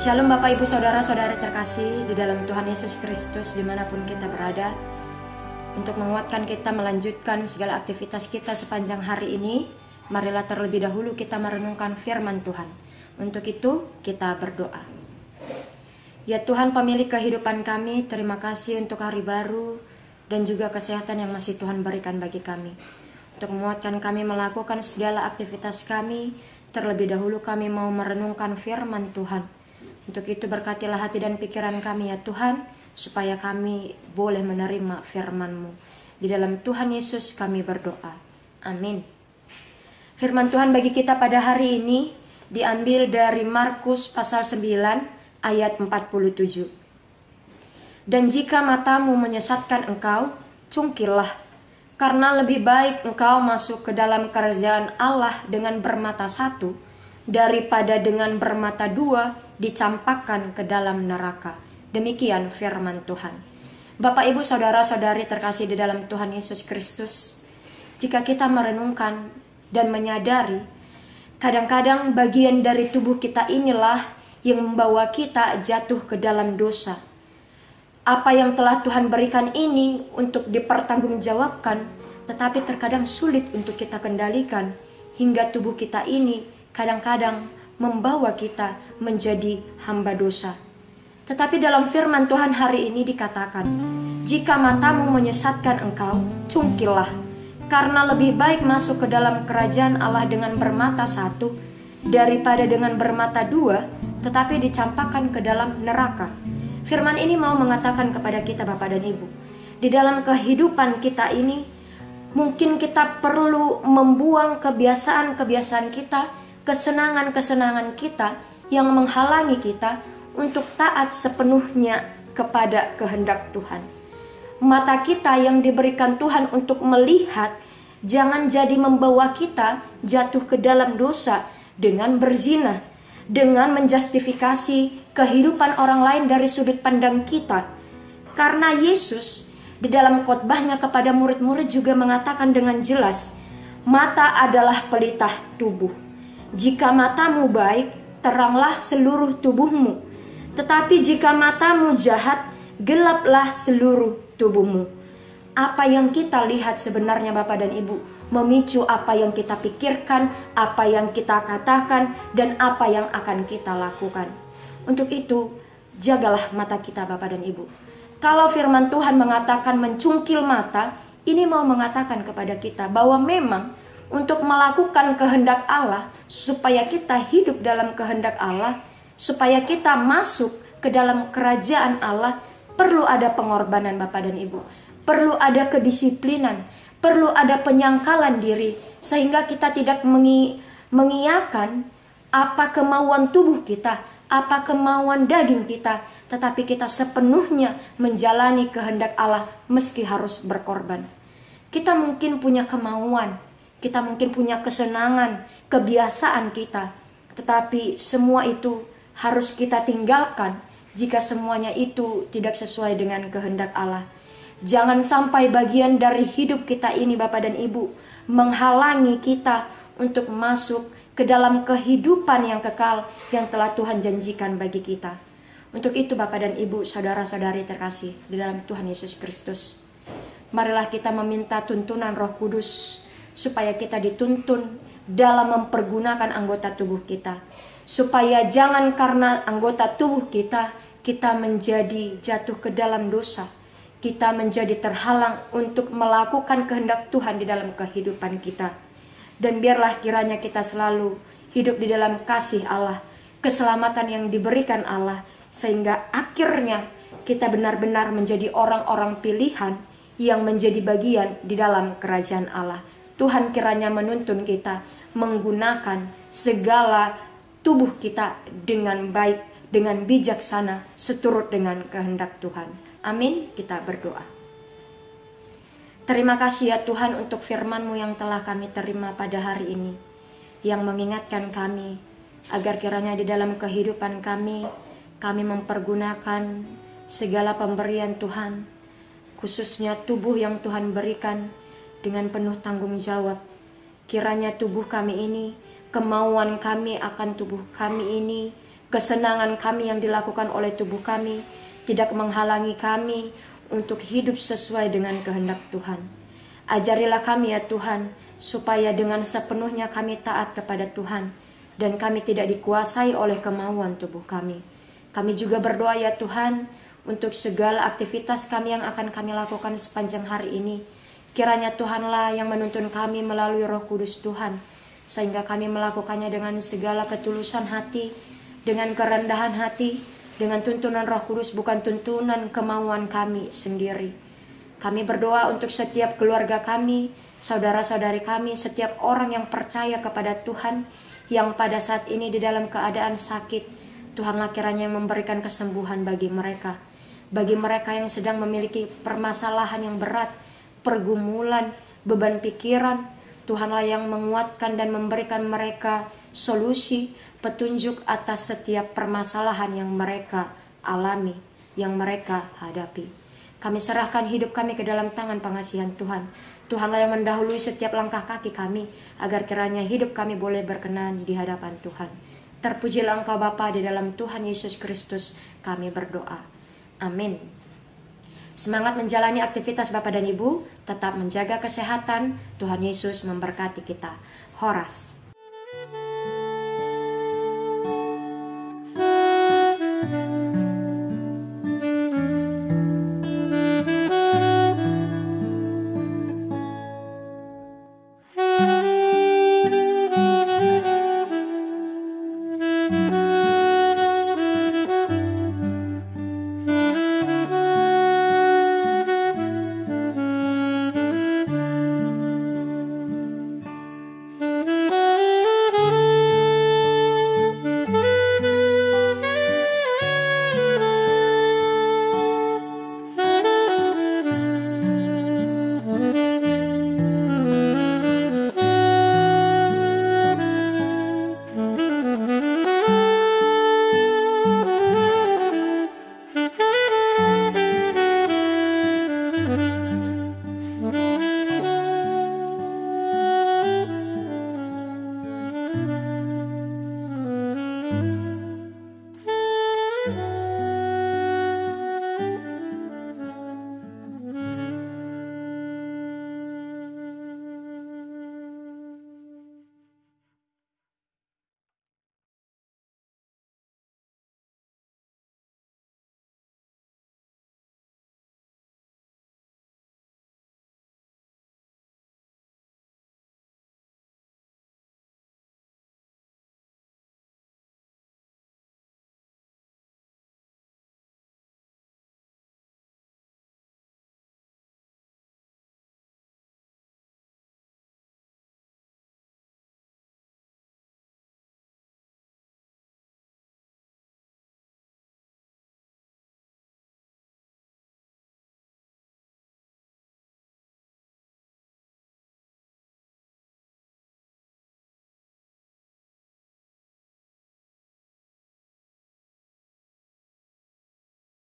Shalom Bapak Ibu Saudara-saudari terkasih di dalam Tuhan Yesus Kristus dimanapun kita berada. Untuk menguatkan kita melanjutkan segala aktivitas kita sepanjang hari ini, marilah terlebih dahulu kita merenungkan firman Tuhan. Untuk itu kita berdoa. Ya Tuhan pemilik kehidupan kami, terima kasih untuk hari baru dan juga kesehatan yang masih Tuhan berikan bagi kami. Untuk menguatkan kami melakukan segala aktivitas kami, terlebih dahulu kami mau merenungkan firman Tuhan. Untuk itu berkatilah hati dan pikiran kami ya Tuhan, supaya kami boleh menerima firman-Mu. Di dalam Tuhan Yesus kami berdoa. Amin. Firman Tuhan bagi kita pada hari ini diambil dari Markus pasal 9 ayat 47. Dan jika matamu menyesatkan engkau, cungkillah, karena lebih baik engkau masuk ke dalam kerajaan Allah dengan bermata satu, daripada dengan bermata dua dicampakkan ke dalam neraka. Demikian firman Tuhan. Bapak Ibu Saudara-saudari terkasih di dalam Tuhan Yesus Kristus, jika kita merenungkan dan menyadari, kadang-kadang bagian dari tubuh kita inilah yang membawa kita jatuh ke dalam dosa. Apa yang telah Tuhan berikan ini untuk dipertanggungjawabkan, tetapi terkadang sulit untuk kita kendalikan, hingga tubuh kita ini kadang-kadang membawa kita menjadi hamba dosa. Tetapi dalam firman Tuhan hari ini dikatakan, jika matamu menyesatkan engkau, cungkillah, karena lebih baik masuk ke dalam kerajaan Allah dengan bermata satu, daripada dengan bermata dua, tetapi dicampakkan ke dalam neraka. Firman ini mau mengatakan kepada kita Bapak dan Ibu, di dalam kehidupan kita ini, mungkin kita perlu membuang kebiasaan-kebiasaan kita, kesenangan-kesenangan kita yang menghalangi kita untuk taat sepenuhnya kepada kehendak Tuhan. Mata kita yang diberikan Tuhan untuk melihat, jangan jadi membawa kita jatuh ke dalam dosa dengan berzina, dengan menjustifikasi kehidupan orang lain dari sudut pandang kita. Karena Yesus di dalam khotbahnya kepada murid-murid juga mengatakan dengan jelas, mata adalah pelita tubuh. Jika matamu baik, teranglah seluruh tubuhmu. Tetapi jika matamu jahat, gelaplah seluruh tubuhmu. Apa yang kita lihat sebenarnya Bapak dan Ibu memicu apa yang kita pikirkan, apa yang kita katakan, dan apa yang akan kita lakukan. Untuk itu, jagalah mata kita Bapak dan Ibu. Kalau firman Tuhan mengatakan mencungkil mata, ini mau mengatakan kepada kita bahwa memang untuk melakukan kehendak Allah, supaya kita hidup dalam kehendak Allah, supaya kita masuk ke dalam kerajaan Allah, perlu ada pengorbanan Bapak dan Ibu. Perlu ada kedisiplinan, perlu ada penyangkalan diri, sehingga kita tidak mengiyakan apa kemauan tubuh kita, apa kemauan daging kita, tetapi kita sepenuhnya menjalani kehendak Allah meski harus berkorban. Kita mungkin punya kemauan, kita mungkin punya kesenangan, kebiasaan kita, tetapi semua itu harus kita tinggalkan jika semuanya itu tidak sesuai dengan kehendak Allah. Jangan sampai bagian dari hidup kita ini Bapak dan Ibu menghalangi kita untuk masuk ke dalam kehidupan yang kekal yang telah Tuhan janjikan bagi kita. Untuk itu Bapak dan Ibu, saudara-saudari terkasih di dalam Tuhan Yesus Kristus, marilah kita meminta tuntunan Roh Kudus supaya kita dituntun dalam mempergunakan anggota tubuh kita, supaya jangan karena anggota tubuh kita menjadi jatuh ke dalam dosa, kita menjadi terhalang untuk melakukan kehendak Tuhan di dalam kehidupan kita. Dan biarlah kiranya kita selalu hidup di dalam kasih Allah, keselamatan yang diberikan Allah, sehingga akhirnya kita benar-benar menjadi orang-orang pilihan yang menjadi bagian di dalam kerajaan Allah. Tuhan kiranya menuntun kita menggunakan segala tubuh kita dengan baik, dengan bijaksana, seturut dengan kehendak Tuhan. Amin, kita berdoa. Terima kasih ya Tuhan untuk firman-Mu yang telah kami terima pada hari ini, yang mengingatkan kami agar kiranya di dalam kehidupan kami mempergunakan segala pemberian Tuhan, khususnya tubuh yang Tuhan berikan dengan penuh tanggung jawab. Kiranya tubuh kami ini, kemauan kami akan tubuh kami ini, kesenangan kami yang dilakukan oleh tubuh kami tidak menghalangi kami untuk hidup sesuai dengan kehendak Tuhan. Ajarilah kami ya Tuhan, supaya dengan sepenuhnya kami taat kepada Tuhan, dan kami tidak dikuasai oleh kemauan tubuh kami. Kami juga berdoa ya Tuhan, untuk segala aktivitas kami yang akan kami lakukan sepanjang hari ini. Kiranya Tuhanlah yang menuntun kami melalui Roh Kudus Tuhan, sehingga kami melakukannya dengan segala ketulusan hati, dengan kerendahan hati, dengan tuntunan Roh Kudus, bukan tuntunan kemauan kami sendiri. Kami berdoa untuk setiap keluarga kami, saudara-saudari kami, setiap orang yang percaya kepada Tuhan, yang pada saat ini di dalam keadaan sakit. Tuhanlah kiranya yang memberikan kesembuhan bagi mereka. Bagi mereka yang sedang memiliki permasalahan yang berat, pergumulan, beban pikiran, Tuhanlah yang menguatkan dan memberikan mereka solusi, petunjuk atas setiap permasalahan yang mereka alami, yang mereka hadapi. Kami serahkan hidup kami ke dalam tangan pengasihan Tuhan. Tuhanlah yang mendahului setiap langkah kaki kami, agar kiranya hidup kami boleh berkenan di hadapan Tuhan. Terpujilah Engkau Bapa, di dalam Tuhan Yesus Kristus kami berdoa. Amin. Semangat menjalani aktivitas Bapak dan Ibu, tetap menjaga kesehatan. Tuhan Yesus memberkati kita. Horas.